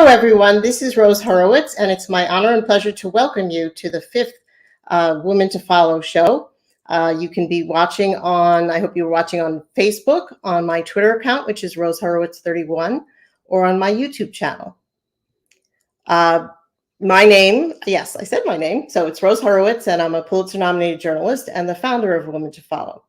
Hello, everyone. This is Rose Horowitz, and it's my honor and pleasure to welcome you to the fifth Women to Follow show. You can be watching on, I hope you're watching on Facebook, on my Twitter account, which is Rose Horowitz 31, or on my YouTube channel. My name, yes, I said my name. So it's Rose Horowitz, and I'm a Pulitzer-nominated journalist and the founder of Women to Follow.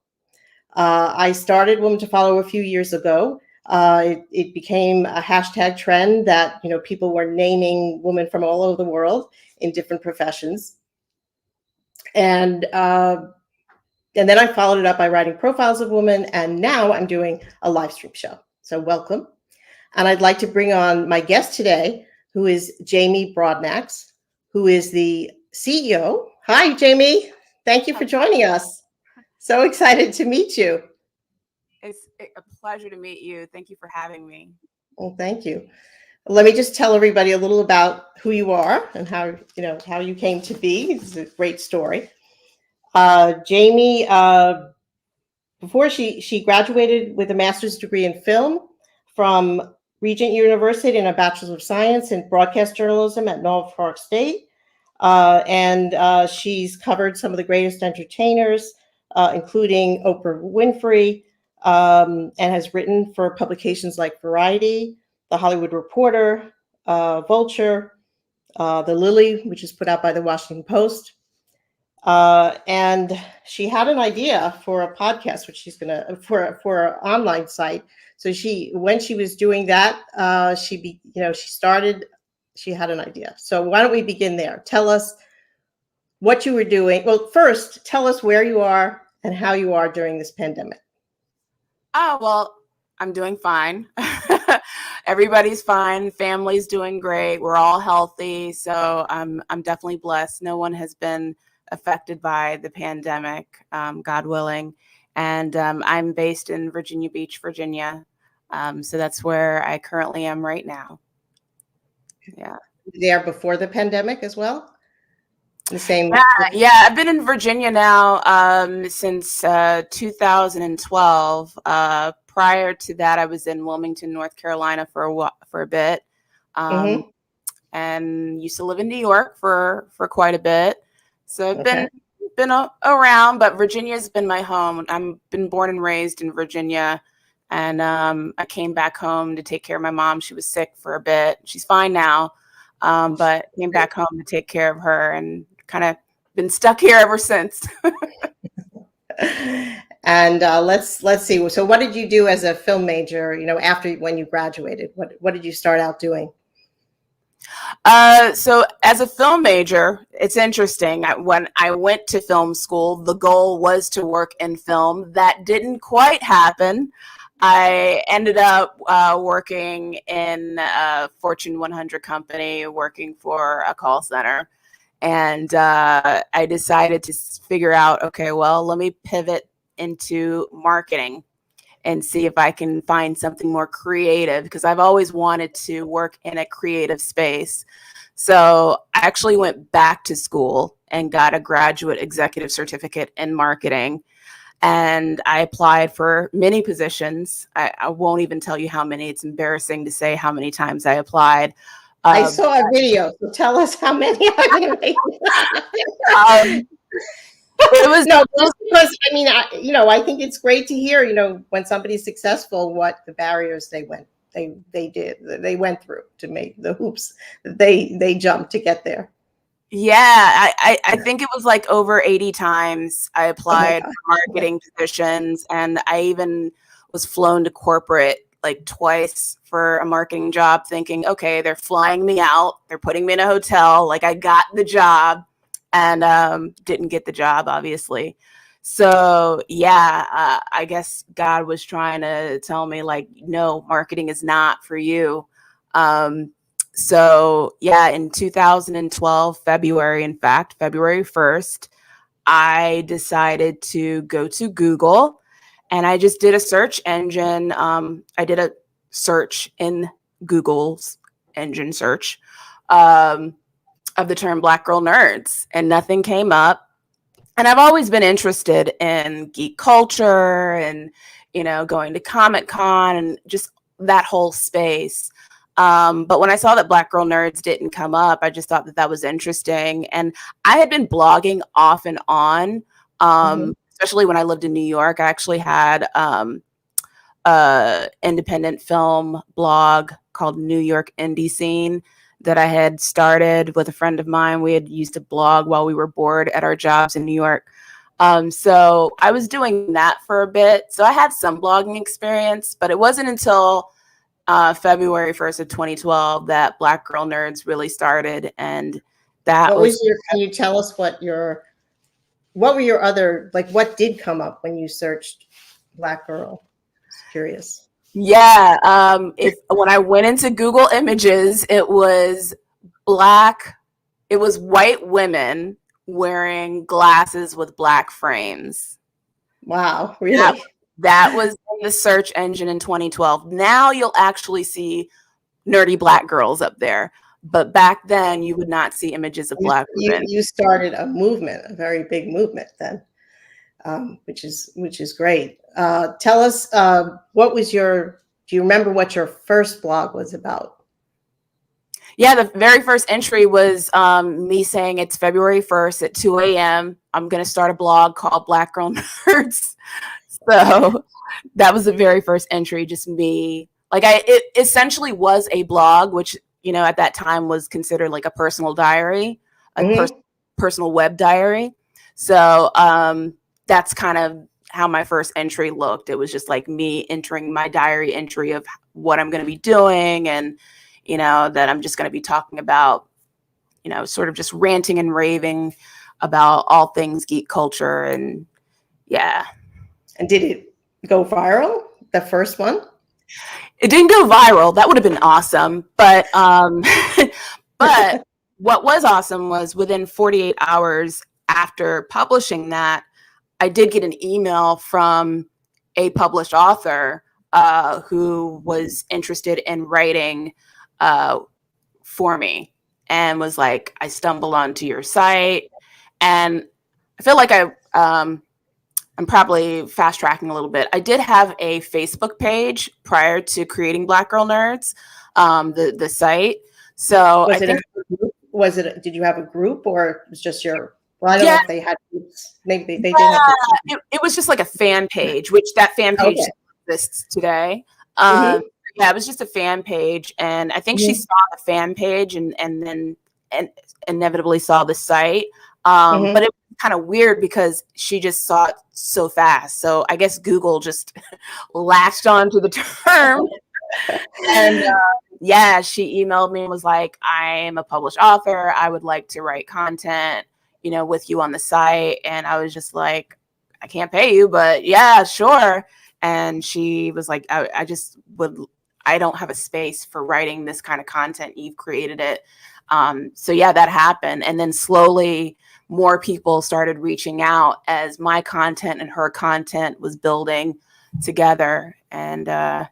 I started Women to Follow a few years ago. It became a hashtag trend that people were naming women from all over the world in different professions, and then I followed it up by writing profiles of women, and now I'm doing a live stream show. So welcome, and I'd like to bring on my guest today, who is Jamie Broadnax, who is the CEO. Hi, Jamie. Thank you for joining us. So excited to meet you. It's a pleasure to meet you. Thank you for having me. Well, thank you. Let me just tell everybody a little about who you are and how you came to be. It's a great story. Jamie, before she graduated with a master's degree in film from Regent University and a bachelor's of science in broadcast journalism at Norfolk State. And she's covered some of the greatest entertainers, including Oprah Winfrey, and has written for publications like Variety, The Hollywood Reporter, Vulture, The Lily, which is put out by the Washington Post. And she had an idea for a podcast, which she's gonna for an online site. So when she was doing that, she had an idea. So why don't we begin there? Tell us what you were doing. Well, first, tell us where you are and how you are during this pandemic. Oh, well, I'm doing fine. Everybody's fine. Family's doing great. We're all healthy. So I'm definitely blessed. No one has been affected by the pandemic, God willing. And I'm based in Virginia Beach, Virginia. So that's where I currently am right now. Yeah. There before the pandemic as well? The same. Yeah. I've been in Virginia now since 2012. Prior to that, I was in Wilmington, North Carolina for a bit, and used to live in New York for quite a bit. So I've been around, but Virginia's been my home. I've been born and raised in Virginia, and I came back home to take care of my mom. She was sick for a bit. She's fine now, but came back home to take care of her, and kind of been stuck here ever since. And let's see. So what did you do as a film major, after when you graduated? What did you start out doing? So as a film major, it's interesting. When I went to film school, the goal was to work in film. That didn't quite happen. I ended up working in a Fortune 100 company, working for a call center. And I decided to figure out, okay, well, let me pivot into marketing and see if I can find something more creative, because I've always wanted to work in a creative space. So I actually went back to school and got a graduate executive certificate in marketing. And I applied for many positions. I won't even tell you how many. It's embarrassing to say how many times I applied. I saw a video. So tell us how many. It was because I think it's great to hear, when somebody's successful, what the barriers they went through to make the hoops that they jumped to get there. Yeah, I think it was like over 80 times I applied for marketing positions, and I even was flown to corporate like twice for a marketing job, thinking, okay, they're flying me out, they're putting me in a hotel, like I got the job, and didn't get the job, obviously. So yeah, I guess God was trying to tell me, like, no, marketing is not for you. So yeah, in 2012, February 1st, I decided to go to Google, and I just did a search engine. I did a search in Google's engine search of the term Black Girl Nerds, and nothing came up. And I've always been interested in geek culture and, going to Comic-Con and just that whole space. But when I saw that Black Girl Nerds didn't come up, I just thought that that was interesting. And I had been blogging off and on, especially when I lived in New York. I actually had independent film blog called New York Indie Scene that I had started with a friend of mine. We had used to blog while we were bored at our jobs in New York. So I was doing that for a bit. So I had some blogging experience, but it wasn't until February 1st of 2012 that Black Girl Nerds really started. And that can you tell us what were your other, like, what did come up when you searched Black Girl? Just curious. Yeah. When I went into Google Images, it was white women wearing glasses with black frames. Wow, really? That was in the search engine in 2012. Now you'll actually see nerdy Black girls up there. But back then you would not see images of Black women. You started a movement, a very big movement then, which is great. Tell us, do you remember what your first blog was about? Yeah, the very first entry was me saying it's February 1st at 2 a.m. I'm going to start a blog called Black Girl Nerds. So that was the very first entry, just me. Like it essentially was a blog, which, at that time was considered like a personal diary, personal web diary. So that's kind of how my first entry looked. It was just like me entering my diary entry of what I'm going to be doing, and that I'm just going to be talking about, sort of just ranting and raving about all things geek culture. And yeah. And did it go viral, the first one? It didn't go viral. That would have been awesome. But but what was awesome was within 48 hours after publishing that, I did get an email from a published author who was interested in writing for me, and was like, I stumbled onto your site. And I feel like I'm probably fast tracking a little bit. I did have a Facebook page prior to creating Black Girl Nerds, the site. So did you have a group, or it was just your? Well, I don't know if they had groups. Maybe they did have groups. It was just like a fan page, which that fan page exists today. Yeah, it was just a fan page, and I think she saw the fan page and then inevitably saw the site. But it was kind of weird because she just saw it so fast. So I guess Google just latched onto the term. And she emailed me and was like, I am a published author. I would like to write content, with you on the site. And I was just like, I can't pay you, but yeah, sure. And she was like, I don't have a space for writing this kind of content. You've created it. So yeah, that happened. And then slowly more people started reaching out as my content and her content was building together. And okay.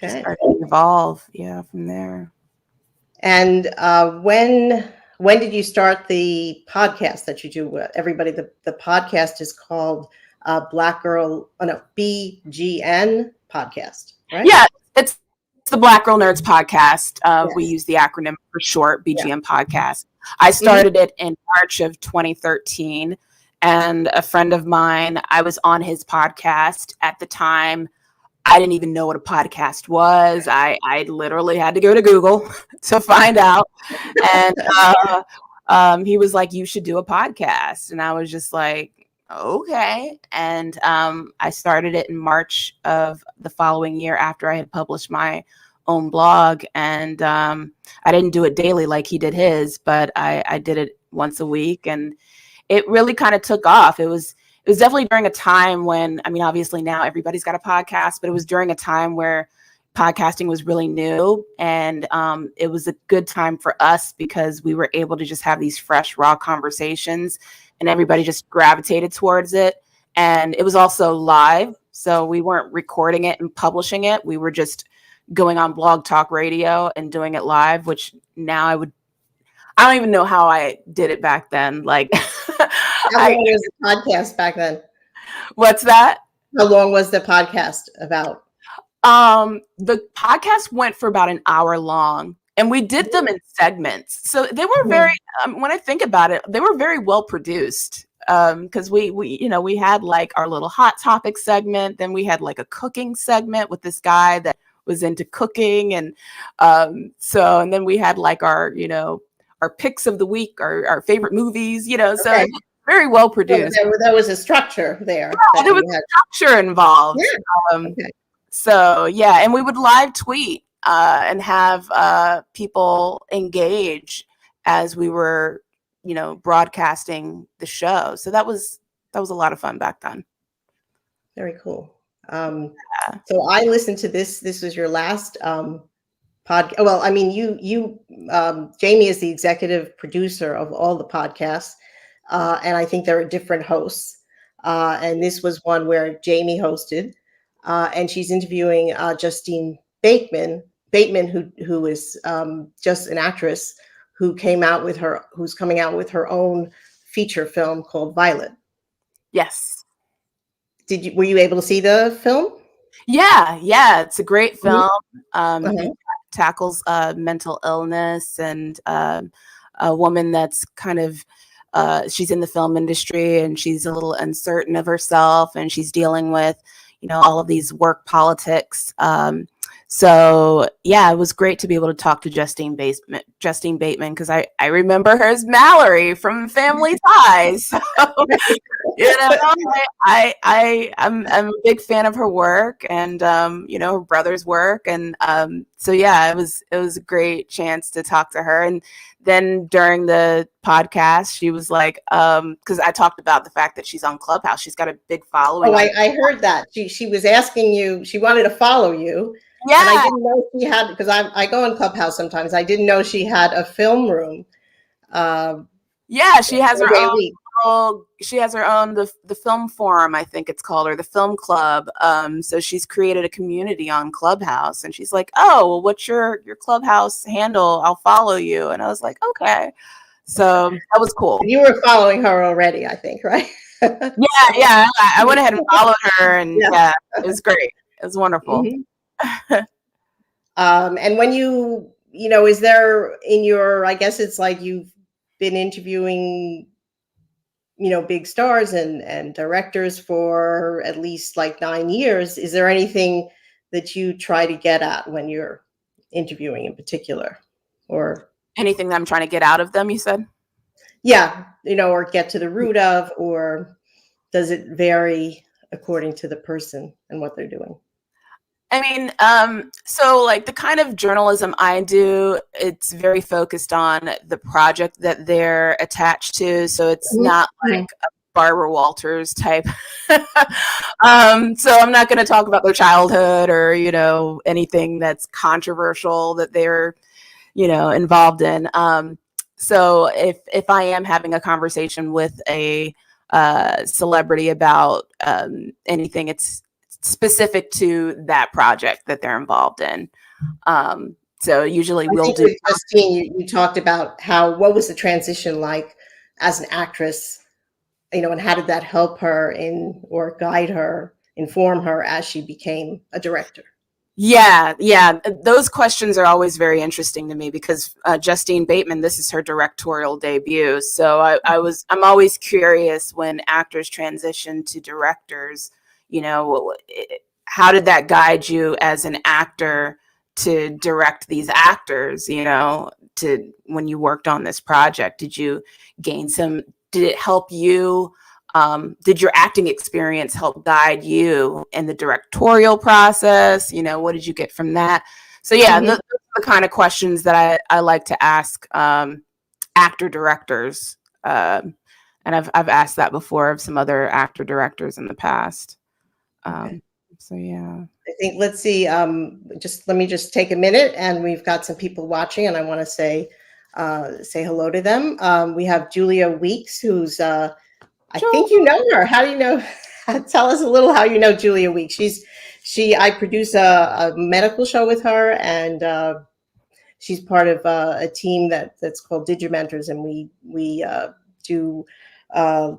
Started to evolve. Yeah, from there. And when did you start the podcast that you do with everybody? The podcast is called BGN podcast, right? Yeah, it's the Black Girl Nerds podcast. We use the acronym for short, BGN podcast. I started it in March of 2013, and a friend of mine, I was on his podcast at the time. I didn't even know what a podcast was. I literally had to go to Google to find out. And he was like, you should do a podcast. And I was just like, okay. And I started it in March of the following year after I had published my own blog. And I didn't do it daily like he did his, but I did it once a week. And it really kind of took off. It was definitely during a time when, obviously now everybody's got a podcast, but it was during a time where podcasting was really new. And it was a good time for us because we were able to just have these fresh, raw conversations, and everybody just gravitated towards it. And it was also live. So we weren't recording it and publishing it. We were just going on Blog Talk Radio and doing it live, which now I don't even know how I did it back then. Like, how long was the podcast back then? What's that? How long was the podcast about? The podcast went for about an hour long, and we did them in segments. So they were Mhm. very, when I think about it, they were very well produced. Because we had like our little hot topic segment, then we had like a cooking segment with this guy that was into cooking, and and then we had like our picks of the week, our favorite movies, so it Okay. was very well So produced. there was a structure there that There was you had. structure involved. Yeah. Um, Okay. so yeah, and we would live tweet and have people engage as we were, broadcasting the show. So that was a lot of fun back then. Very cool. Yeah. So I listened to this. This was your last podcast. Well, I mean, Jamie is the executive producer of all the podcasts, and I think there are different hosts. And this was one where Jamie hosted, and she's interviewing Justine Bateman, who is just an actress who's coming out with her own feature film called Violet. Yes. Were you able to see the film? Yeah, it's a great Mhm. film. Uh-huh. It tackles mental illness and a woman that's kind of she's in the film industry and she's a little uncertain of herself and she's dealing with all of these work politics. So yeah, it was great to be able to talk to Justine Bateman, because I remember her as Mallory from Family Ties. You know, I'm a big fan of her work and her brother's work, and so yeah, it was a great chance to talk to her. And then during the podcast, she was like, because I talked about the fact that she's on Clubhouse, she's got a big following Oh, on. I heard that. She was asking you, she wanted to follow you, and I Yeah, didn't know she had, because I go on Clubhouse sometimes. I didn't know she had a film room uh, yeah, she has one her day a own. week. Oh, she has her own the film forum, I think it's called, or the film club. So she's created a community on Clubhouse, and she's like, "Oh, well, what's your Clubhouse handle? I'll follow you." And I was like, "Okay." So that was cool. You were following her already, I think, right? Yeah, yeah. I went ahead and followed her, and Yeah. yeah, it was great. It was wonderful. Mhm. And when is there in your, I guess it's like you've been interviewing, big stars and directors for at least like 9 years. Is there anything that you try to get at when you're interviewing in particular? Or, Anything that I'm trying to get out of them, you said? yeah, or get to the root of, or does it vary according to the person and what they're doing? I mean, so like the kind of journalism I do, it's very focused on the project that they're attached to. So it's not like Mhm. a Barbara Walters type. So I'm not going to talk about their childhood or, anything that's controversial that they're, involved in. So if I am having a conversation with a celebrity about anything, it's specific to that project that they're involved in. So usually I we'll think do. with Justine, you talked about what was the transition like as an actress, and how did that help her or guide her, inform her as she became a director? Yeah. Those questions are always very interesting to me because Justine Bateman, this is her directorial debut. So I'm always curious when actors transition to directors. How did that guide you as an actor to direct these actors? To when you worked on this project, did you gain some? Did it help you? Did your acting experience help guide you in the directorial process? What did you get from that? So yeah, Mhm. those are the kind of questions that I like to ask actor directors, and I've asked that before of some other actor directors in the past. Okay. So yeah. I think let's see. Let me just take a minute, and we've got some people watching, and I want to say hello to them. We have Julia Weeks, who's I think you know her. How do you know? Tell us a little how you know Julia Weeks. I produce a medical show with her, and she's part of a team that's called Digimentors, and we do uh,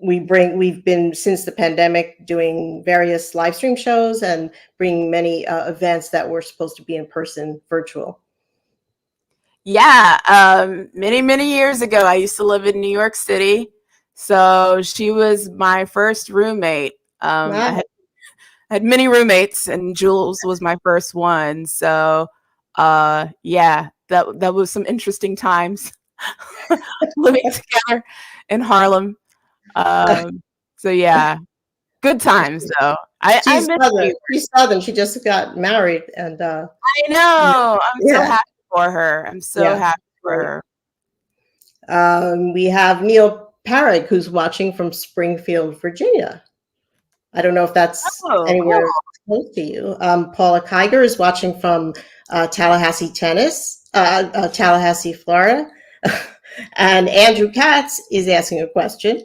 we've been, since the pandemic, doing various live stream shows and bringing many events that were supposed to be in person virtual. Yeah, many years ago, I used to live in New York City, so she was my first roommate. Wow. I had many roommates, and Jules was my first one. So, yeah, that was some interesting times living together in Harlem. So yeah, good times though. I She's miss you. Southern. She's Southern. She just got married, and I know. I'm so yeah, happy for her. I'm so yeah, happy for great. her. We have Neil Parrott, who's watching from Springfield, Virginia. I don't know if that's Oh, cool. anywhere close to you. Paula Kiger is watching from Tallahassee, Florida. And Andrew Katz is asking a question.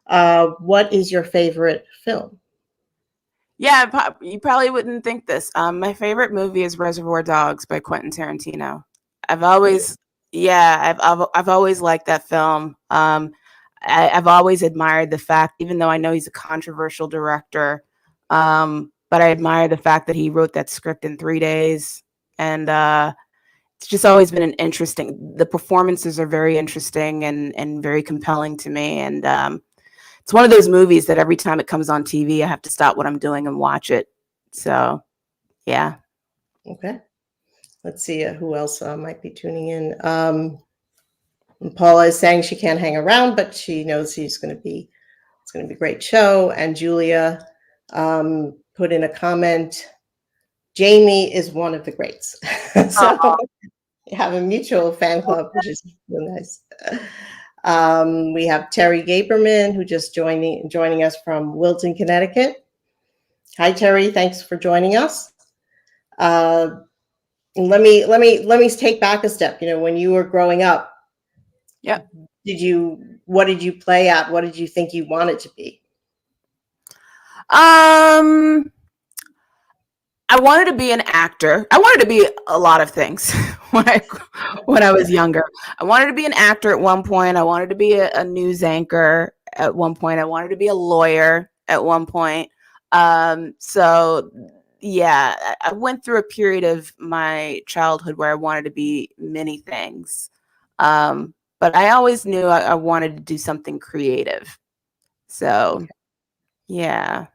What is your favorite film? Yeah, you probably wouldn't think this. My favorite movie is Reservoir Dogs by Quentin Tarantino. I've always, yeah, I've always liked that film. I've always admired the fact, even though I know he's a controversial director, but I admire the fact that he wrote that script in 3 days, and it's just always been an interesting. The performances are very interesting and very compelling to me, and it's one of those movies that every time it comes on TV, I have to stop what I'm doing and watch it. So, yeah. Okay. Let's see who else might be tuning in. Paula is saying she can't hang around, but she knows it's going to be a great show. And Julia put in a comment. Jamie is one of the greats. So we have a mutual fan club, which is really nice. We have Terry Gaberman, who just joining us from Wilton, Connecticut. Hi, Terry. Thanks for joining us. Let me take back a step. When you were growing up, Yeah. What did you play at? What did you think you wanted to be? I wanted to be an actor. I wanted to be a lot of things when I was younger. I wanted to be an actor at one point. I wanted to be a news anchor at one point. I wanted to be a lawyer at one point. So yeah, I went through a period of my childhood where I wanted to be many things. But I always knew I wanted to do something creative. So yeah.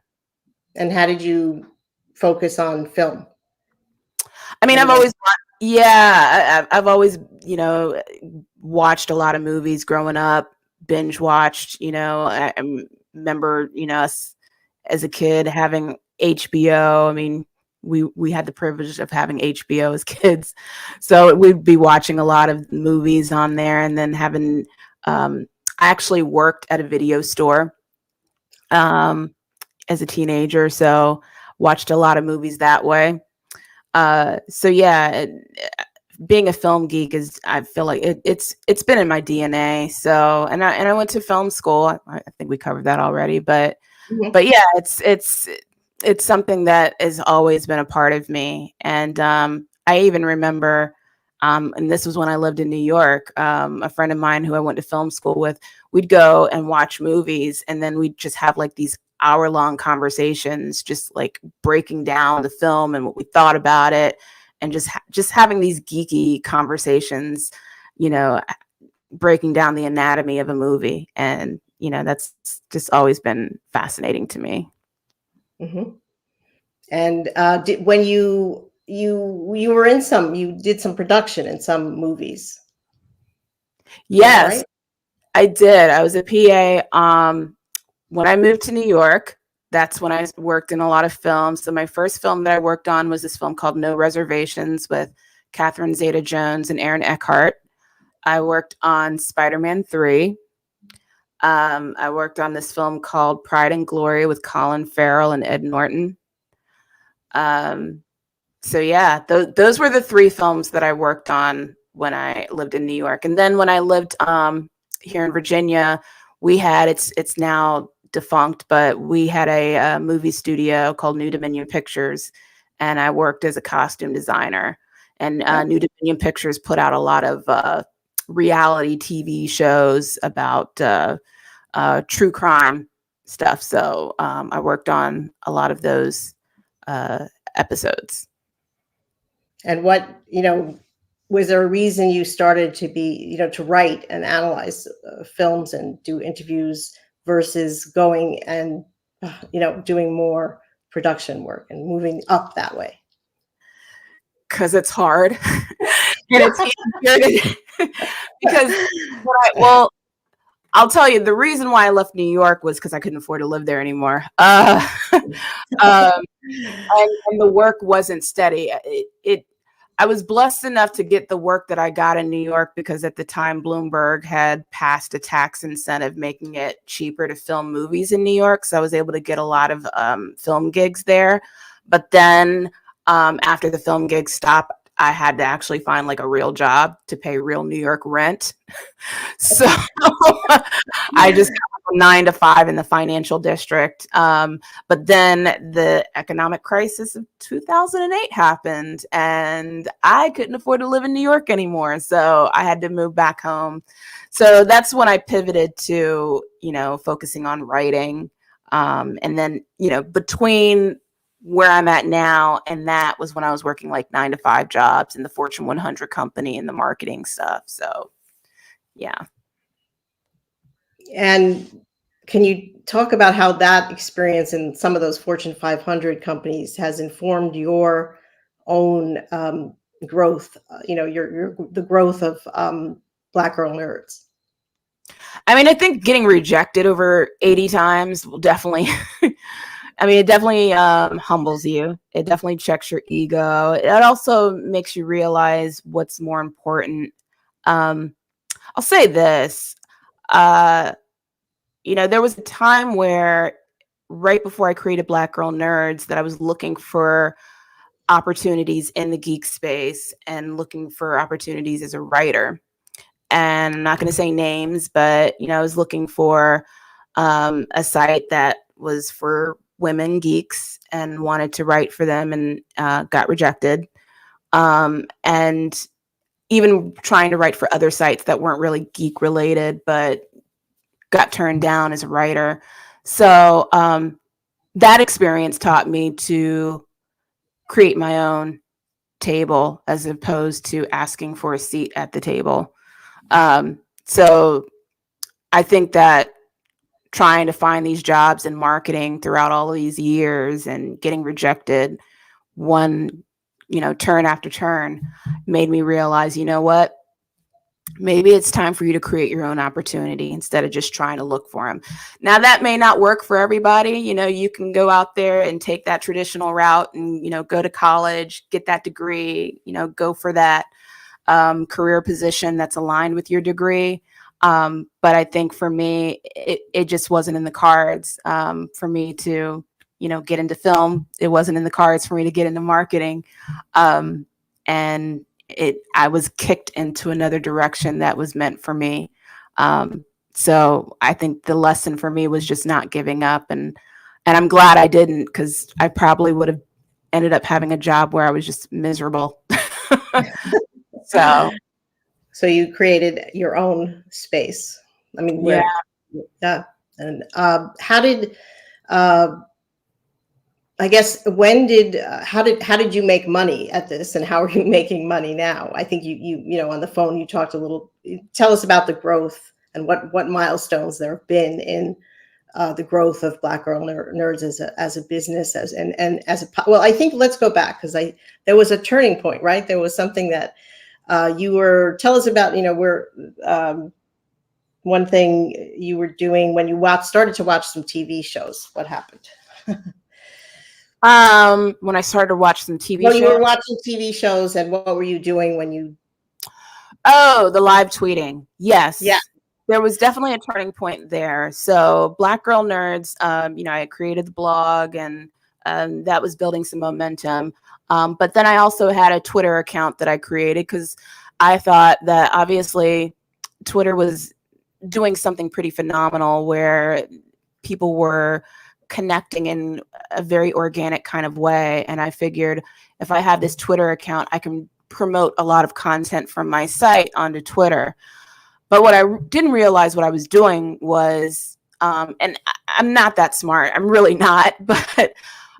And how did you focus on film? I mean, I've always watched a lot of movies growing up, binge watched, I remember, us as a kid having HBO. I mean, we had the privilege of having HBO as kids. So we'd be watching a lot of movies on there, and then having, I actually worked at a video store as a teenager. So watched a lot of movies that way. So yeah, being a film geek I feel like it's been in my DNA. So, and I went to film school. I think we covered that already, but yeah, it's something that has always been a part of me. And I even remember, and this was when I lived in New York, a friend of mine who I went to film school with, we'd go and watch movies, and then we'd just have like these hour-long conversations, just like breaking down the film and what we thought about it, and just having these geeky conversations, breaking down the anatomy of a movie. And that's just always been fascinating to me. Mm-hmm. And when you were you did some production in some movies? Yes, right? I did. I was a PA. When I moved to New York, that's when I worked in a lot of films. So my first film that I worked on was this film called No Reservations with Catherine Zeta-Jones and Aaron Eckhart. I worked on Spider-Man 3. I worked on this film called Pride and Glory with Colin Farrell and Ed Norton. So yeah, those were the 3 films that I worked on when I lived in New York. And then when I lived here in Virginia, we had, it's now defunct, but we had a movie studio called New Dominion Pictures, and I worked as a costume designer. And New Dominion Pictures put out a lot of reality TV shows about true crime stuff. So I worked on a lot of those episodes. And what, was there a reason you started to be, to write and analyze films and do interviews versus going and, doing more production work and moving up that way? Because it's hard. And it's easier because well, I'll tell you, the reason why I left New York was because I couldn't afford to live there anymore. And the work wasn't steady. I was blessed enough to get the work that I got in New York because at the time Bloomberg had passed a tax incentive making it cheaper to film movies in New York. So I was able to get a lot of film gigs there. But then after the film gigs stopped, I had to actually find like a real job to pay real New York rent. So I just got 9 to 5 in the financial district. But then the economic crisis of 2008 happened and I couldn't afford to live in New York anymore. So I had to move back home. So that's when I pivoted to, focusing on writing. And then, between where I'm at now and that was when I was working like 9 to 5 jobs in the Fortune 100 company and the marketing stuff. So yeah. And can you talk about how that experience in some of those Fortune 500 companies has informed your own growth, the growth of Black Girl Nerds? I mean, I think getting rejected over 80 times will definitely, it definitely humbles you. It definitely checks your ego. It also makes you realize what's more important. I'll say this, there was a time where right before I created Black Girl Nerds that I was looking for opportunities in the geek space and looking for opportunities as a writer. And I'm not going to say names, but, I was looking for a site that was for women geeks and wanted to write for them and got rejected. And even trying to write for other sites that weren't really geek related, but got turned down as a writer. So that experience taught me to create my own table as opposed to asking for a seat at the table. So I think that trying to find these jobs in marketing throughout all of these years and getting rejected one, turn after turn made me realize, what? Maybe it's time for you to create your own opportunity instead of just trying to look for them. Now, that may not work for everybody. You can go out there and take that traditional route and, go to college, get that degree, go for that career position that's aligned with your degree. But I think for me, it just wasn't in the cards for me to, get into film. It wasn't in the cards for me to get into marketing. And I was kicked into another direction that was meant for me. So I think the lesson for me was just not giving up. And I'm glad I didn't, because I probably would have ended up having a job where I was just miserable. So you created your own space. I mean, yeah. And how did, I guess, how did you make money at this, and how are you making money now? I think you on the phone, you talked a little, tell us about the growth and what milestones there have been in the growth of Black Girl Nerds as a business, well, I think let's go back, because there was a turning point, right? There was something that tell us about, one thing you were doing when you started to watch some TV shows. What happened? When I started to watch some TV shows. You were watching TV shows, and what were you doing when you? Oh, the live tweeting. Yes. Yeah. There was definitely a turning point there. So Black Girl Nerds, I created the blog and that was building some momentum. But then I also had a Twitter account that I created because I thought that obviously Twitter was doing something pretty phenomenal where people were connecting in a very organic kind of way. And I figured if I have this Twitter account, I can promote a lot of content from my site onto Twitter. But what I didn't realize what I was doing was And I'm not that smart. I'm really not. But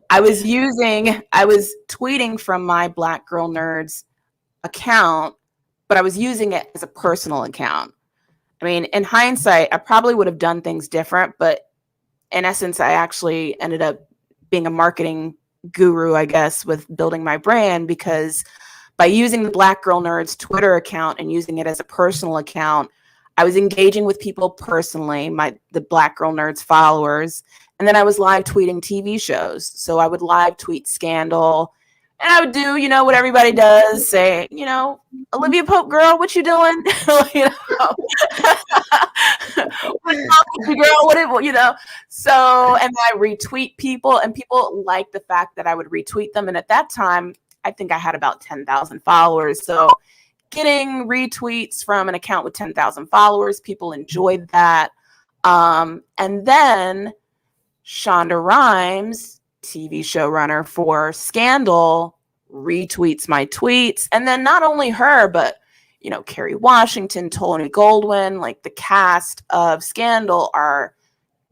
I was tweeting from my Black Girl Nerds account, but I was using it as a personal account. I mean, in hindsight, I probably would have done things different, but in essence, I actually ended up being a marketing guru, I guess, with building my brand, because by using the Black Girl Nerds Twitter account and using it as a personal account, I was engaging with people personally, the Black Girl Nerds followers, and then I was live tweeting TV shows. So I would live tweet Scandal, and I would do, what everybody does, say, Olivia Pope girl, what you doing? So, and then I retweet people, and people like the fact that I would retweet them. And at that time, I think I had about 10,000 followers. So getting retweets from an account with 10,000 followers, people enjoyed that. And then Shonda Rhimes, TV showrunner for Scandal, retweets my tweets. And then not only her, but Kerry Washington, Tony Goldwyn, like the cast of Scandal are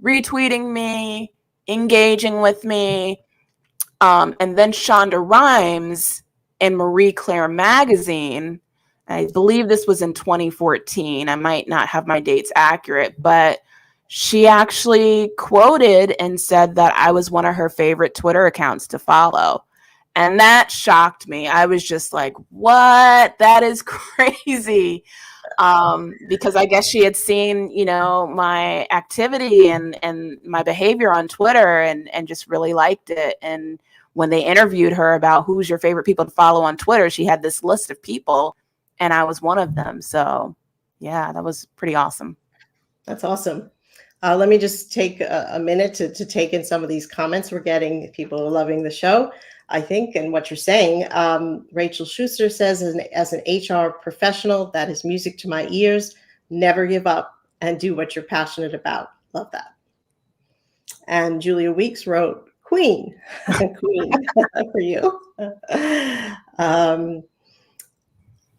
retweeting me, engaging with me. And then Shonda Rhimes in Marie Claire magazine, I believe this was in 2014. I might not have my dates accurate, but she actually quoted and said that I was one of her favorite Twitter accounts to follow. And that shocked me. I was just like, what? That is crazy. Because I guess she had seen, my activity and my behavior on Twitter and just really liked it. And when they interviewed her about who's your favorite people to follow on Twitter, she had this list of people, and I was one of them. So yeah, that was pretty awesome. That's awesome. Let me just take a minute to take in some of these comments we're getting. People are loving the show, I think, and what you're saying. Rachel Schuster says, as an HR professional, that is music to my ears. Never give up and do what you're passionate about. Love that. And Julia Weeks wrote, Queen, Queen for you.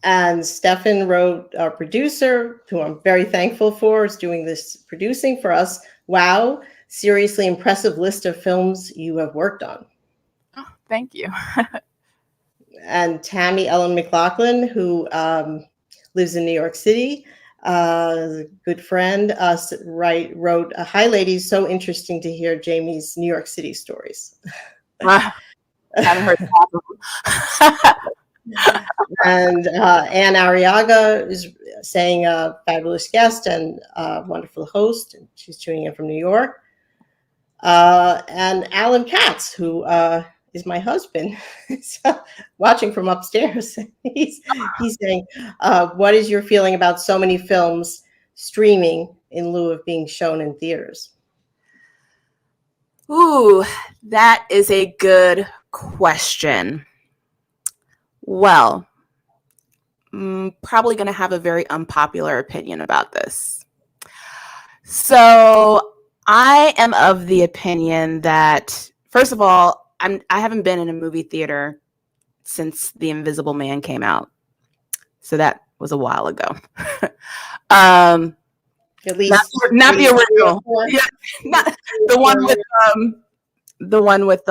And Stefan wrote, our producer, who I'm very thankful for, is doing this producing for us. Wow, seriously impressive list of films you have worked on. Oh, thank you. And Tammy Ellen McLaughlin, who lives in New York City, a good friend, wrote, hi ladies, so interesting to hear Jamie's New York City stories. I haven't heard that. And Anne Arriaga is saying a fabulous guest and a wonderful host. And she's tuning in from New York. And Alan Katz, who is my husband, is watching from upstairs. He's saying, what is your feeling about so many films streaming in lieu of being shown in theaters? Ooh, that is a good question. Well, I'm probably going to have a very unpopular opinion about this. So I am of the opinion that, first of all, I haven't been in a movie theater since The Invisible Man came out. So that was a while ago. At least not the original. Yeah, not the one with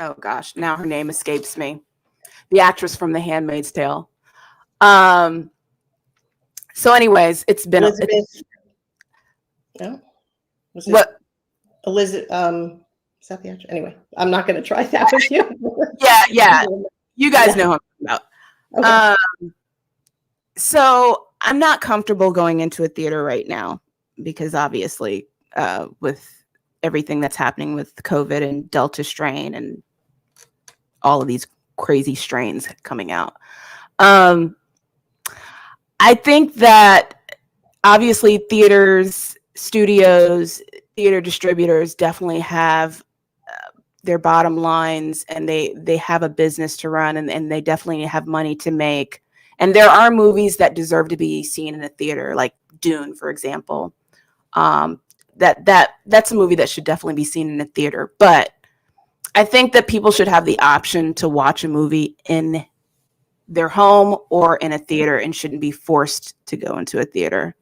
oh gosh, now her name escapes me. The actress from The Handmaid's Tale. So anyways, it's been Elizabeth. No, what? Elizabeth. Is that the actress? Anyway, I'm not going to try that with you. yeah. You guys know who I'm about. Okay. So I'm not comfortable going into a theater right now because obviously, with everything that's happening with COVID and Delta strain and all of these crazy strains coming out. I think that obviously theaters, studios, theater distributors definitely have their bottom lines, and they have a business to run, and they definitely have money to make. And there are movies that deserve to be seen in a theater, like Dune, for example. That's a movie that should definitely be seen in a theater. But I think that people should have the option to watch a movie in their home or in a theater and shouldn't be forced to go into a theater.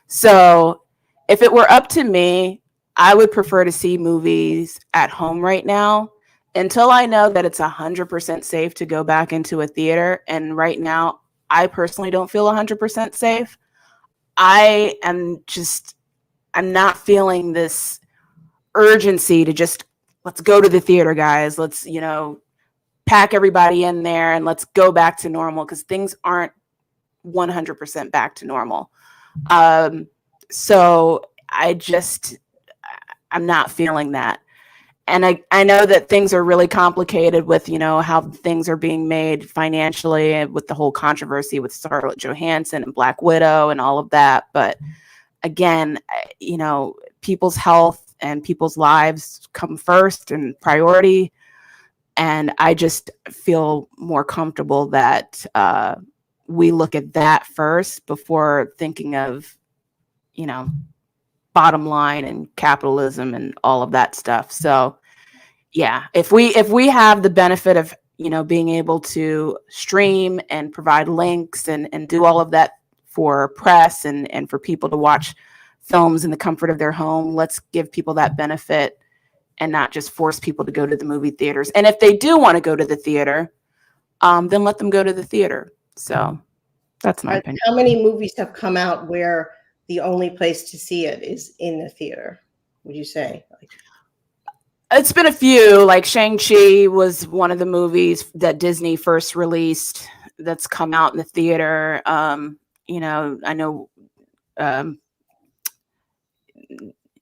So If it were up to me, I would prefer to see movies at home right now until I know that it's 100% safe to go back into a theater. And right now, I personally don't feel 100% safe. I am just, I'm not feeling this urgency to just, let's go to the theater, guys. Let's, pack everybody in there and let's go back to normal, because things aren't 100% back to normal. So I'm not feeling that. And I know that things are really complicated with, how things are being made financially, and with the whole controversy with Scarlett Johansson and Black Widow and all of that. But again, people's health and people's lives come first and priority. And I just feel more comfortable that we look at that first before thinking of, bottom line and capitalism and all of that stuff. So yeah, if we have the benefit of, being able to stream and provide links and do all of that for press and for people to watch films in the comfort of their home, let's give people that benefit and not just force people to go to the movie theaters. And if they do want to go to the theater, then let them go to the theater. So that's my opinion. How many movies have come out where the only place to see it is in the theater, would you say? It's been a few. Like Shang-Chi was one of the movies that Disney first released that's come out in the theater. I know,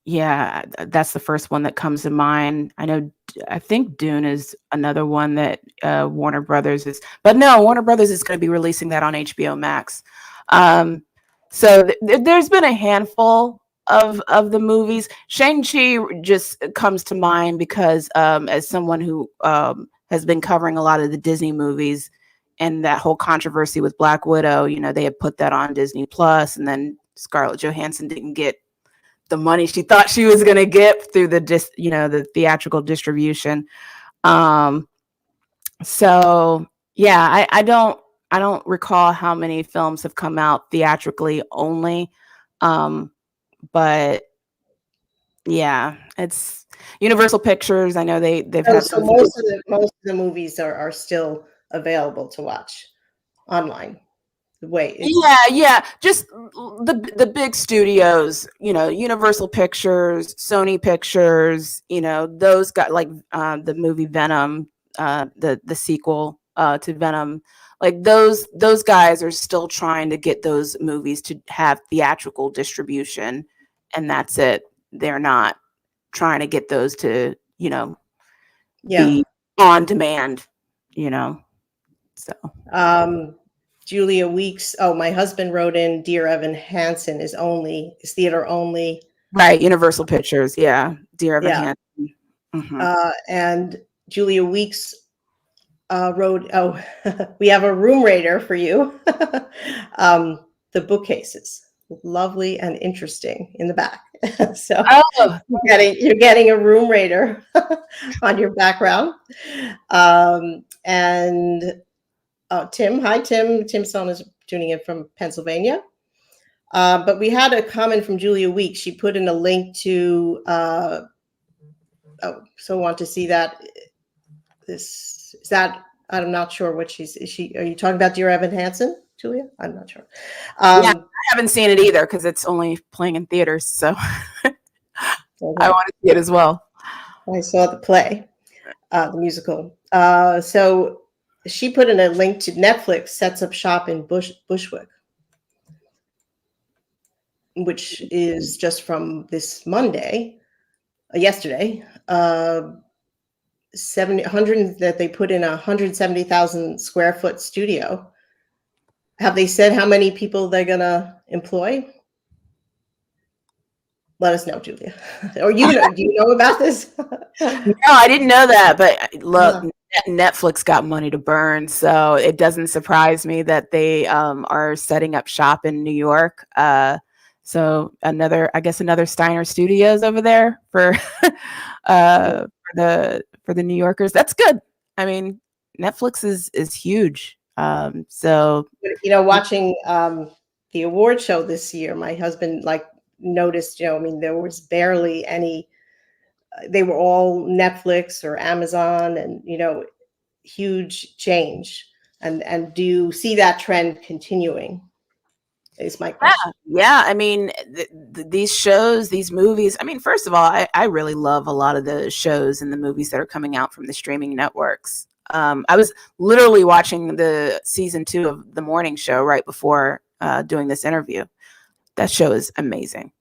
yeah, that's the first one that comes to mind. I think Dune is another one that Warner Brothers is, but no, Warner Brothers is going to be releasing that on HBO Max. So there's been a handful of the movies. Shang-Chi just comes to mind because as someone who has been covering a lot of the Disney movies and that whole controversy with Black Widow, they had put that on Disney Plus, and then Scarlett Johansson didn't get the money she thought she was going to get through the theatrical distribution. So yeah, I don't recall how many films have come out theatrically only. But yeah, it's Universal Pictures. I know they've had so most of the movies are still available to watch online. Yeah, just the big studios, Universal Pictures, Sony Pictures, those got like the movie Venom, the sequel to Venom. Like those guys are still trying to get those movies to have theatrical distribution, and that's it. They're not trying to get those to, be on demand, so. Julia Weeks. Oh, my husband wrote in, Dear Evan Hansen is theater only. Right, Universal Pictures, yeah. Dear Evan Hansen. Mm-hmm. And Julia Weeks wrote, oh, we have a room raider for you. The bookcases, lovely and interesting in the back. So you're getting a room raider on your background. And Tim, hi Tim. Tim's son is tuning in from Pennsylvania. But we had a comment from Julia Weeks. She put in a link to. So want to see that. Is that? I'm not sure what she's. Is she? Are you talking about Dear Evan Hansen, Julia? I'm not sure. Yeah, I haven't seen it either because it's only playing in theaters. So I want to see it as well. I saw the play, the musical. So she put in a link to Netflix sets up shop in Bushwick, which is just from this Monday, yesterday. 700 that they put in 170,000 square foot studio. Have they said how many people they're gonna employ? Let us know, Julia. Or do you know about this? No, I didn't know that. But look, Netflix got money to burn, so it doesn't surprise me that they are setting up shop in New York. So another Steiner Studios over there for the New Yorkers. That's good. I mean, Netflix is huge. So watching the award show this year, my husband noticed, I mean, there was barely any, they were all Netflix or Amazon, and, huge change. And do you see that trend continuing? Is my question. Yeah. I mean, these shows, these movies. I mean, first of all, I really love a lot of the shows and the movies that are coming out from the streaming networks. I was literally watching the season 2 of The Morning Show right before doing this interview. That show is amazing.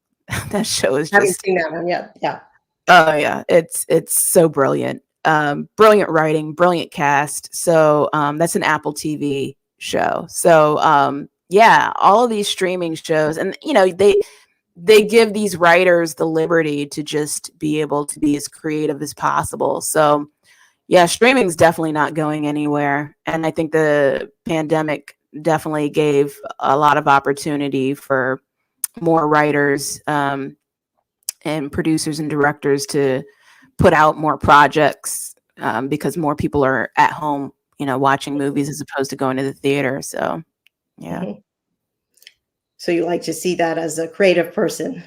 That show is I haven't just, seen that one yet. Yeah. oh yeah, it's so brilliant. Brilliant writing, brilliant cast. So that's an Apple TV show. So yeah, all of these streaming shows, and they give these writers the liberty to just be able to be as creative as possible. So yeah, streaming is definitely not going anywhere. And I think the pandemic definitely gave a lot of opportunity for more writers and producers and directors to put out more projects because more people are at home, watching movies as opposed to going to the theater. So, yeah. Mm-hmm. So you like to see that as a creative person,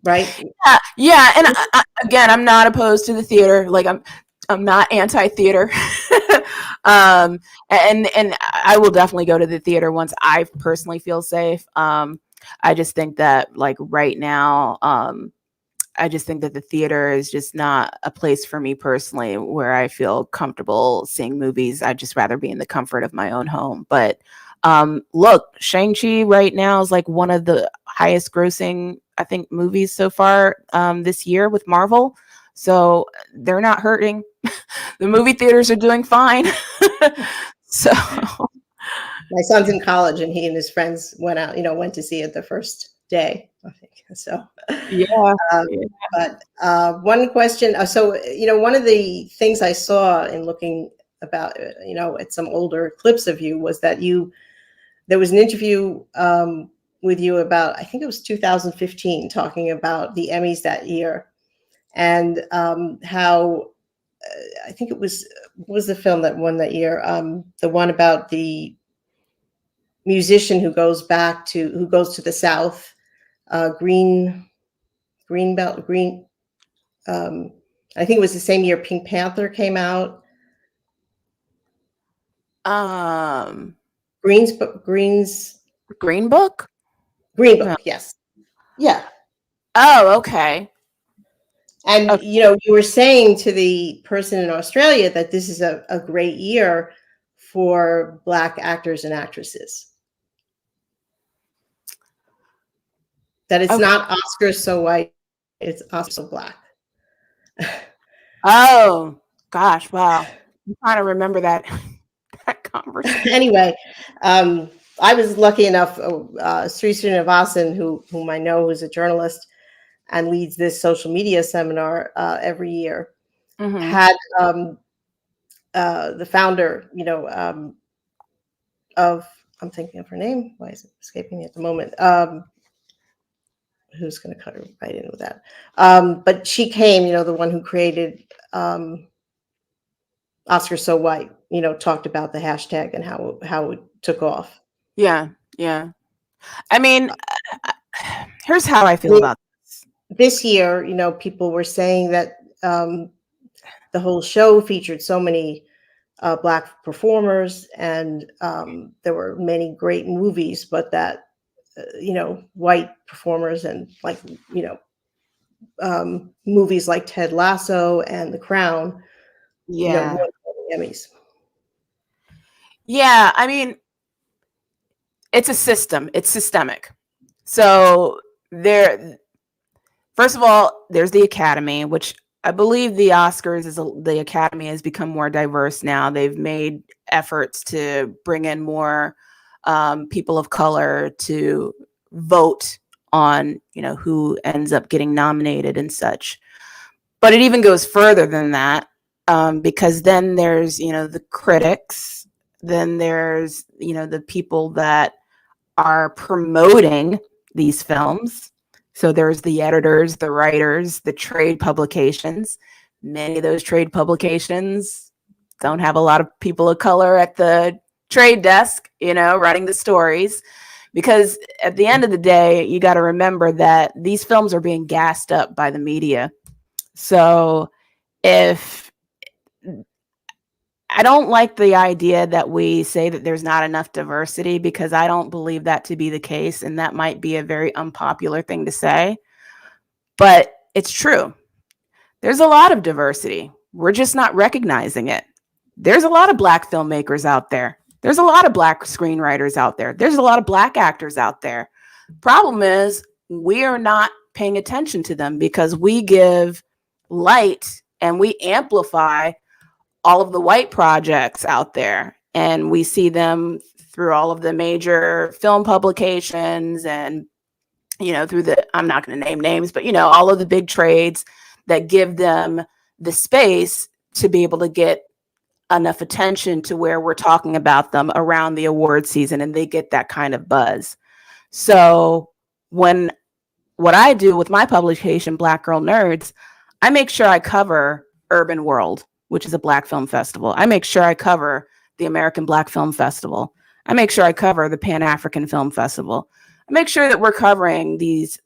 right? Yeah. And again, I'm not opposed to the theater. Like I'm not anti-theater. And I will definitely go to the theater once I personally feel safe. I just think that like right now, I just think that the theater is just not a place for me personally where I feel comfortable seeing movies. I'd just rather be in the comfort of my own home. But look, Shang-Chi right now is like one of the highest grossing, I think, movies so far this year with Marvel. So they're not hurting. The movie theaters are doing fine. So My son's in college, and he and his friends went out, went to see it the first day, I think. So, yeah. But one question. So, one of the things I saw in looking about, at some older clips of you was that there was an interview with you about, I think it was 2015, talking about the Emmys that year, and how I think it was the film that won that year, the one about the musician who goes to the South, green belt green. I think it was the same year Pink Panther came out. Green Book. Green Book. No. Yes. Yeah. Oh, okay. And Okay. you were saying to the person in Australia that this is a great year for Black actors and actresses. That it's not Oscars so white, it's Oscars so Black. Oh gosh, wow. I'm trying to remember that conversation. Anyway, I was lucky enough, Sri Srinivasan, whom I know is a journalist and leads this social media seminar every year, had the founder, of, I'm thinking of her name. Why is it escaping me at the moment? Who's going to cut right in with that? But she came, the one who created Oscar So White, talked about the hashtag and how it took off. Yeah. I mean, here's how I feel about this year. People were saying that the whole show featured so many Black performers, and there were many great movies, but that white performers and like movies like Ted Lasso and The Crown, won the Emmys. Yeah, I mean, it's a system. It's systemic. So first of all, there's the Academy, which I believe the Oscars the Academy has become more diverse now. They've made efforts to bring in more people of color to vote on, who ends up getting nominated and such. But it even goes further than that, because then there's, the critics, then there's, the people that are promoting these films. So there's the editors, the writers, the trade publications. Many of those trade publications don't have a lot of people of color at the trade desk, writing the stories, Because at the end of the day, you got to remember that these films are being gassed up by the media. So if I don't like the idea that we say that there's not enough diversity, because I don't believe that to be the case. And that might be a very unpopular thing to say, but it's true. There's a lot of diversity. We're just not recognizing it. There's a lot of Black filmmakers out there. There's a lot of Black screenwriters out there. There's a lot of Black actors out there. Problem is, we are not paying attention to them because we give light and we amplify all of the white projects out there. And we see them through all of the major film publications and, through I'm not going to name names, but, all of the big trades that give them the space to be able to get enough attention to where we're talking about them around the award season, and they get that kind of buzz. So what I do with my publication, Black Girl Nerds, I make sure I cover Urban World, which is a Black film festival. I make sure I cover the American Black Film Festival. I make sure I cover the Pan-African Film Festival. I make sure that we're covering these,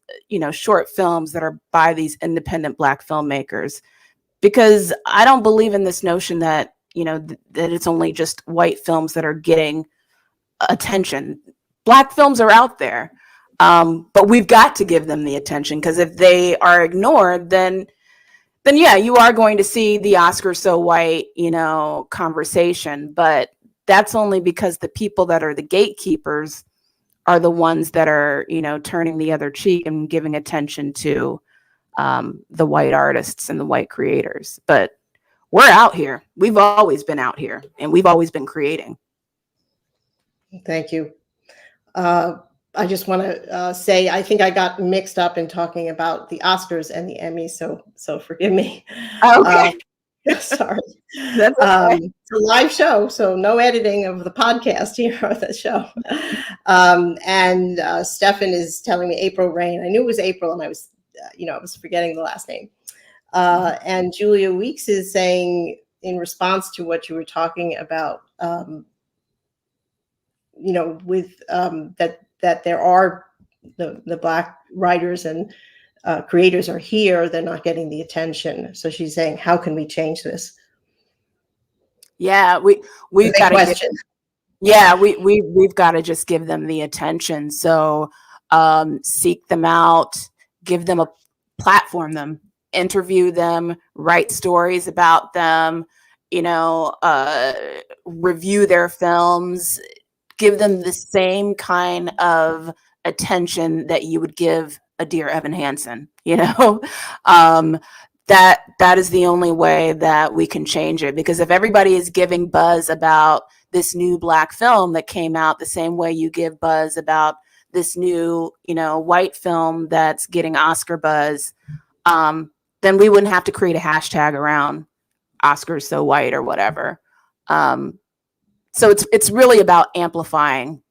short films that are by these independent Black filmmakers, because I don't believe in this notion that, that it's only just white films that are getting attention. Black films are out there, but we've got to give them the attention, because if they are ignored, then yeah, you are going to see the Oscars so white, conversation. But that's only because the people that are the gatekeepers are the ones that are, turning the other cheek and giving attention to the white artists and the white creators. But we're out here. We've always been out here, and we've always been creating. Thank you. I just want to say, I think I got mixed up in talking about the Oscars and the Emmys, so forgive me. Okay. Sorry. That's okay. It's a live show, so no editing of the podcast here or the show. And Stefan is telling me April Rain. I knew it was April, and I was, I was forgetting the last name. And Julia Weeks is saying, in response to what you were talking about, with that there are the Black writers and creators are here, they're not getting the attention. So she's saying, how can we change this? Yeah, we've got to. Yeah, we've got to just give them the attention. So seek them out, give them platform them, interview them, write stories about them, review their films, give them the same kind of attention that you would give a Dear Evan Hansen. That is the only way that we can change it, because if everybody is giving buzz about this new Black film that came out the same way you give buzz about this new, white film that's getting Oscar buzz, then we wouldn't have to create a hashtag around Oscars so white or whatever. So it's really about amplifying.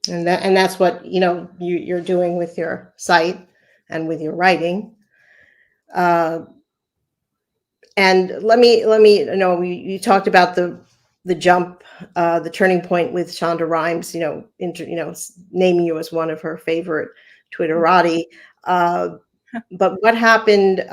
And that's what, you're doing with your site and with your writing. And let me know, you talked about the jump, the turning point with Shonda Rhimes, naming you as one of her favorite Twitterati. But what happened?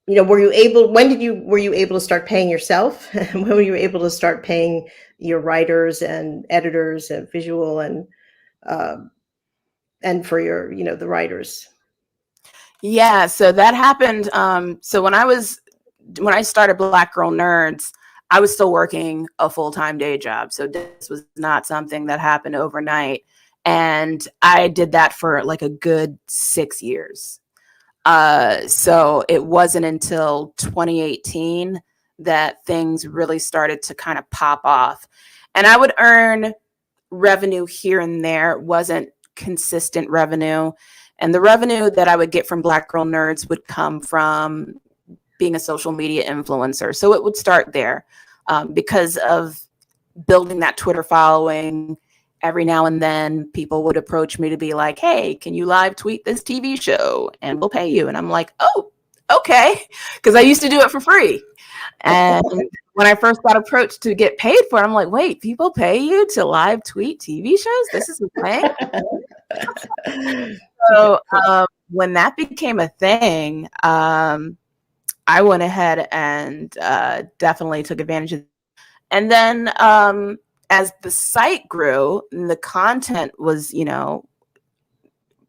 Were you able to start paying yourself? When were you able to start paying your writers and editors and visual and for your, the writers? Yeah, so that happened. So when I started Black Girl Nerds, I was still working a full-time day job. So this was not something that happened overnight. And I did that for like a good 6 years. So it wasn't until 2018 that things really started to kind of pop off. And I would earn revenue here and there. It wasn't consistent revenue. And the revenue that I would get from Black Girl Nerds would come from being a social media influencer. So it would start there because of building that Twitter following. Every now and then people would approach me to be like, hey, can you live tweet this TV show and we'll pay you? And I'm like, oh, okay, because I used to do it for free. And when I first got approached to get paid for it, I'm like, wait, people pay you to live tweet TV shows? This is a thing? So when that became a thing, I went ahead and definitely took advantage of it. And then as the site grew and the content was,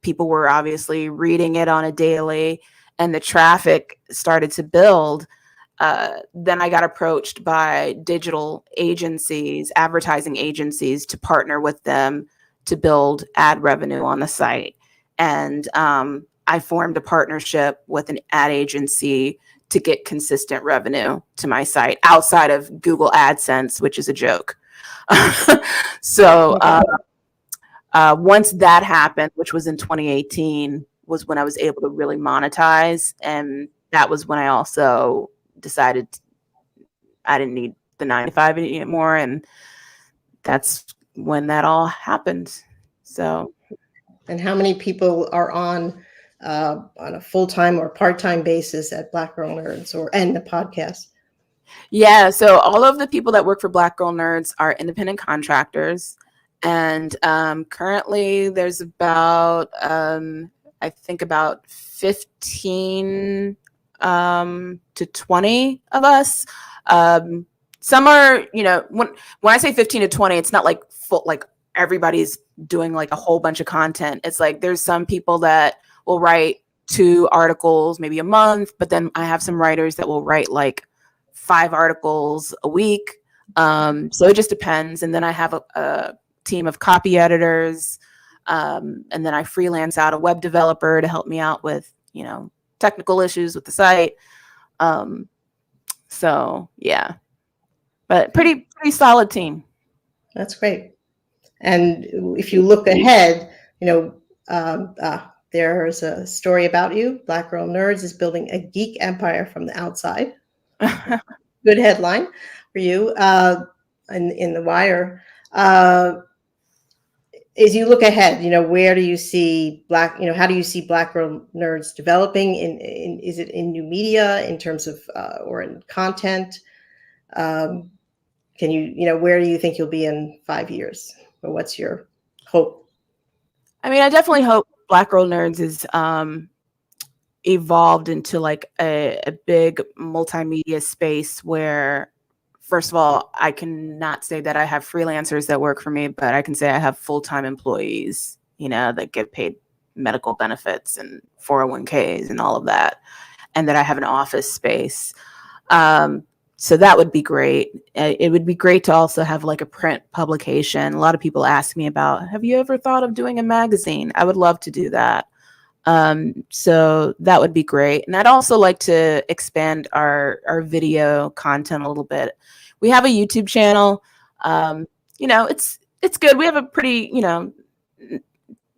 people were obviously reading it on a daily and the traffic started to build, then I got approached by digital agencies, advertising agencies, to partner with them to build ad revenue on the site. And I formed a partnership with an ad agency to get consistent revenue to my site outside of Google AdSense, which is a joke. So once that happened, which was in 2018, was when I was able to really monetize. And that was when I also decided I didn't need the 9 to 5 anymore. And that's when that all happened. So. And how many people are on a full-time or part-time basis at Black Girl Nerds and the podcast? Yeah, so all of the people that work for Black Girl Nerds are independent contractors. And currently there's about, I think about 15 to 20 of us. Some are, when I say 15 to 20, it's not like full, like everybody's doing like a whole bunch of content. It's like there's some people that will write 2 articles maybe a month, but then I have some writers that will write like 5 articles a week. So it just depends. And then I have a team of copy editors, and then I freelance out a web developer to help me out with, technical issues with the site. So yeah, but pretty solid team. That's great. And if you look ahead, there's a story about you. Black Girl Nerds is building a geek empire from the outside. Good headline for you in the Wire. As you look ahead, where do you see how do you see Black Girl Nerds developing? Is it in new media in terms of or in content? Can you, where do you think you'll be in 5 years? Or what's your hope? I mean, I definitely hope Black Girl Nerds is evolved into like a big multimedia space where, first of all, I cannot say that I have freelancers that work for me, but I can say I have full-time employees, that get paid medical benefits and 401ks and all of that, and that I have an office space. So that would be great. It would be great to also have like a print publication. A lot of people ask me about, have you ever thought of doing a magazine? I would love to do that. So that would be great. And I'd also like to expand our video content a little bit. We have a YouTube channel. It's good. We have a pretty,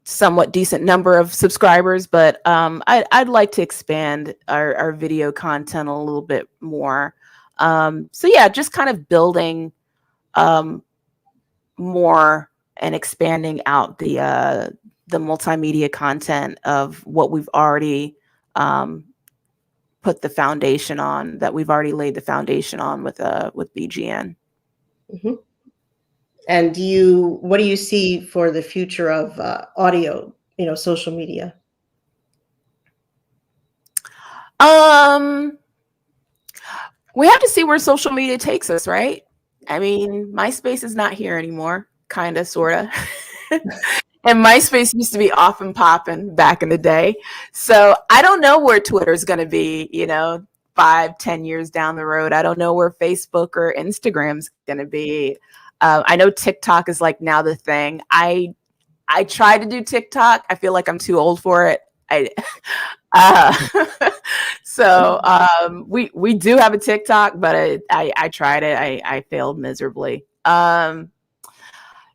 somewhat decent number of subscribers, but I'd like to expand our video content a little bit more. So yeah, just kind of building more and expanding out the multimedia content of what we've already put the foundation on, that we've already laid the foundation on with BGN. Mm-hmm. And what do you see for the future of audio, social media? We have to see where social media takes us, right? I mean, MySpace is not here anymore, kind of, sort of. And MySpace used to be off and popping back in the day. So I don't know where Twitter's going to be, 5-10 years down the road. I don't know where Facebook or Instagram's going to be. I know TikTok is like now the thing. I try to do TikTok. I feel like I'm too old for it. So we do have a TikTok, but I tried it. I failed miserably.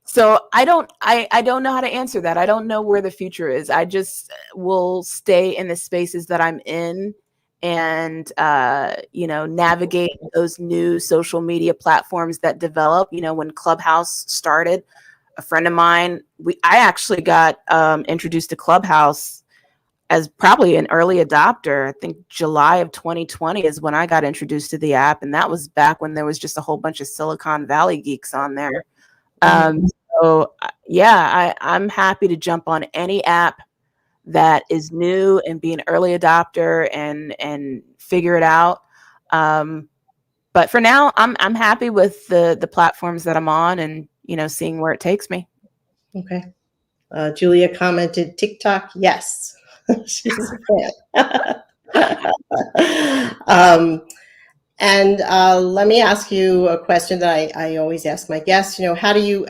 So I don't know how to answer that. I don't know where the future is. I just will stay in the spaces that I'm in and, navigate those new social media platforms that develop. When Clubhouse started, a friend of mine, I actually got introduced to Clubhouse as probably an early adopter. I think July of 2020 is when I got introduced to the app, and that was back when there was just a whole bunch of Silicon Valley geeks on there. So yeah, I'm happy to jump on any app that is new and be an early adopter and figure it out. But for now, I'm happy with the platforms that I'm on, and seeing where it takes me. Okay. Julia commented, TikTok, yes. She's a fan. And let me ask you a question that I always ask my guests. How do you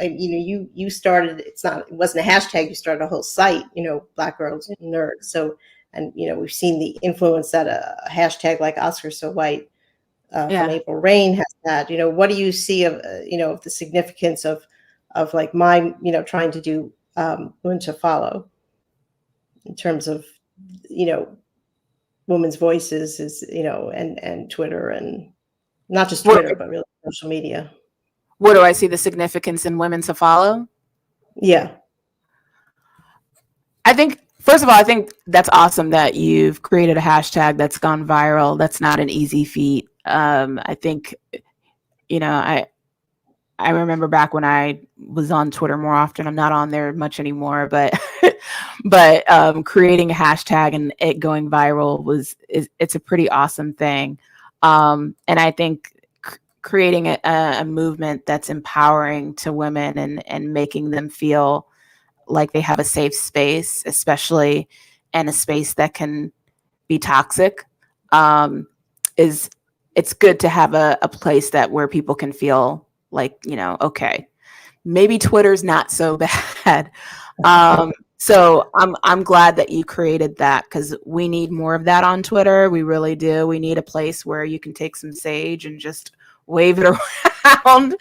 started? It wasn't a hashtag. You started a whole site. Black Girls Nerds. So, and we've seen the influence that a hashtag like Oscar So White from April Rain has had. What do you see of of the significance of like my trying to do Women to Follow in terms of women's voices is and Twitter, and not just Twitter, but really social media. What do I see the significance in Women to Follow? Yeah. First of all, I think that's awesome that you've created a hashtag that's gone viral. That's not an easy feat. I think, I remember back when I was on Twitter more often. I'm not on there much anymore, but creating a hashtag and it going viral it's a pretty awesome thing. And I think creating a movement that's empowering to women and making them feel like they have a safe space, especially in a space that can be toxic, it's good to have a place where people can feel like, okay, maybe Twitter's not so bad. So I'm glad that you created that, because we need more of that on Twitter. We really do. We need a place where you can take some sage and just wave it around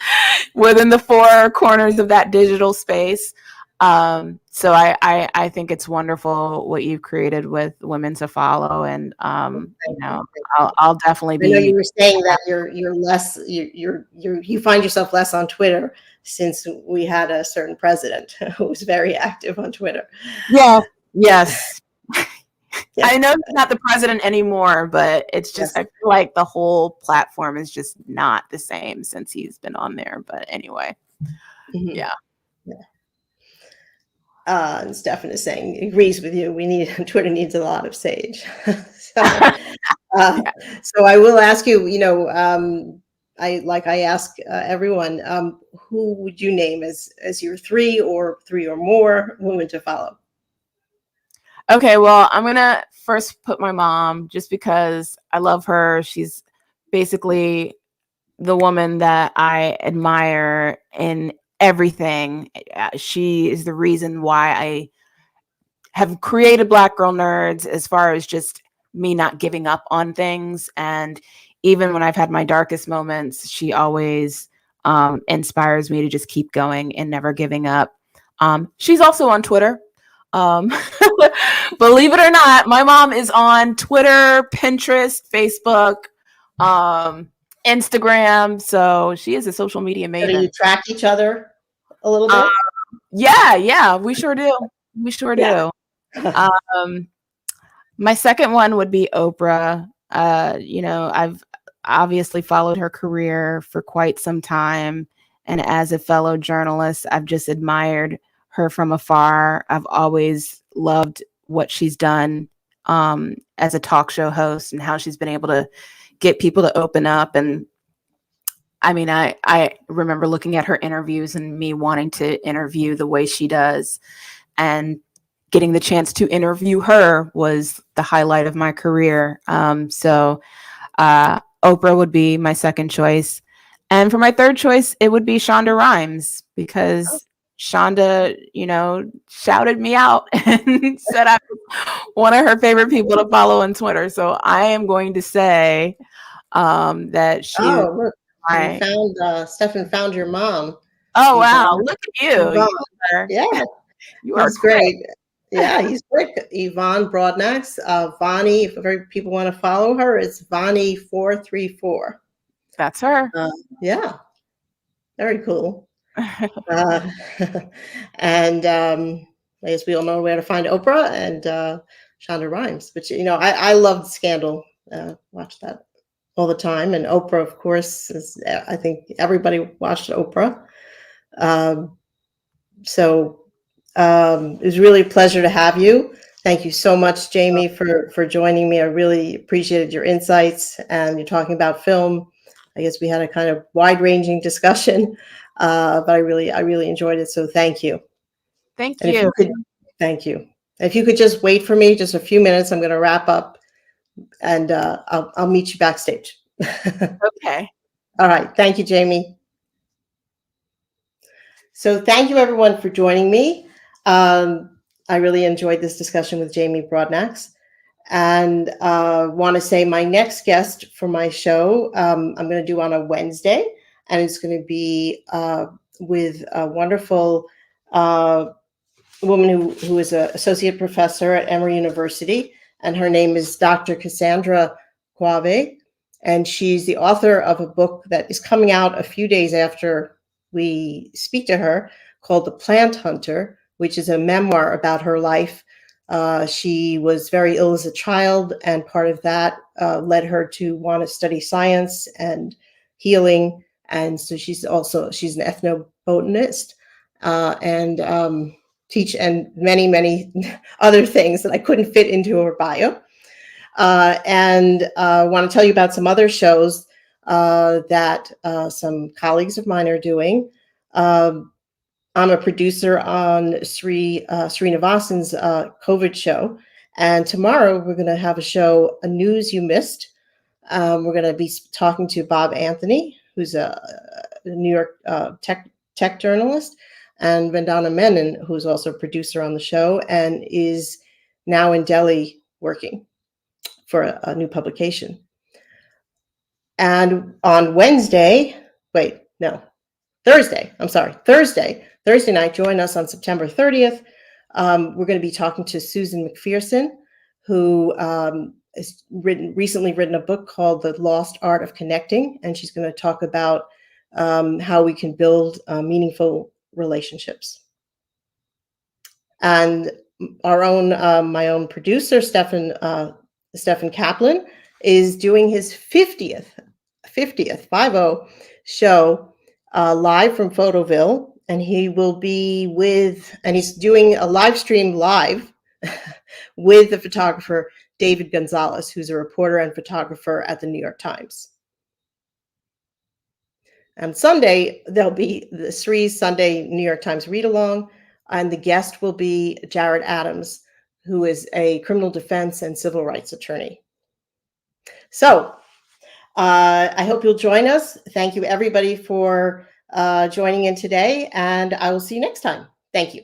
within the four corners of that digital space. So I think it's wonderful what you've created with Women to Follow, and I'll definitely be. I know you were saying that you're less you find yourself less on Twitter since we had a certain president who was very active on Twitter. Yeah. Yes. Yeah. I know he's not the president anymore, but it's just I feel like the whole platform is just not the same since he's been on there. But anyway, yeah. Stefan is saying agrees with you. Twitter needs a lot of sage. So I will ask you. I ask everyone, who would you name as your three or more women to follow? Okay, well, I'm gonna first put my mom, just because I love her. She's basically the woman that I admire in everything. She is the reason why I have created Black Girl Nerds, as far as just me not giving up on things. And even when I've had my darkest moments, she always inspires me to just keep going and never giving up. She's also on Twitter. Believe it or not, my mom is on Twitter, Pinterest, Facebook, Instagram. So she is a social media maven. Do you track each other a little bit? Yeah, we sure do. Do. My second one would be Oprah. I've obviously followed her career for quite some time, and as a fellow journalist, I've just admired her from afar. I've always loved what she's done as a talk show host, and how she's been able to get people to open up. And I mean, I remember looking at her interviews and me wanting to interview the way she does, and getting the chance to interview her was the highlight of my career. So Oprah would be my second choice. And for my third choice, it would be Shonda Rhimes, because Shonda, shouted me out and said I was one of her favorite people to follow on Twitter. So I am going to say that she. Oh, look, Stefan found your mom. Oh, wow. Look at you. Yeah. You are great. Yeah, he's great. Yvonne Broadnax. Vonnie, if people want to follow her, it's Vonnie434. That's her. Yeah. Very cool. And I guess we all know where to find Oprah. And Shonda Rhimes. But I loved Scandal. Watched that all the time, and Oprah, of course, I think everybody watched Oprah. Um, so it was really a pleasure to have you. Thank you so much, Jamie, for joining me. I really appreciated your insights, and you're talking about film. I guess we had a kind of wide-ranging discussion, but I really enjoyed it. So thank you. Thank And if you. you could, thank you. If you could just wait for me just a few minutes, I'm going to wrap up, and I'll meet you backstage. Okay. All right. Thank you, Jamie. So thank you, everyone, for joining me. I really enjoyed this discussion with Jamie Broadnax, and want to say my next guest for my show I'm going to do on a Wednesday, and it's going to be with a wonderful woman who is an associate professor at Emory University, and her name is Dr. Cassandra Quave, and she's the author of a book that is coming out a few days after we speak to her, called The Plant Hunter, which is a memoir about her life. She was very ill as a child, and part of that led her to want to study science and healing. And so she's an ethnobotanist, and teach, and many other things that I couldn't fit into her bio. And want to tell you about some other shows that some colleagues of mine are doing. I'm a producer on Sri Srinivasan's COVID show. And tomorrow we're going to have a show, A News You Missed. We're going to be talking to Bob Anthony, who's a New York tech journalist, and Vandana Menon, who's also a producer on the show and is now in Delhi working for a new publication. And on Thursday night, join us on September 30th. We're going to be talking to Susan McPherson, who has recently written a book called The Lost Art of Connecting, and she's going to talk about how we can build meaningful relationships. And my own producer, Stefan Kaplan, is doing his 50th 50 show live from Photoville, and he will be he's doing a live stream live with the photographer David Gonzalez, who's a reporter and photographer at the New York Times. And Sunday, there'll be the Sri's Sunday New York Times read-along, and the guest will be Jared Adams, who is a criminal defense and civil rights attorney. So I hope you'll join us. Thank you, everybody, for joining in today, and I will see you next time. Thank you.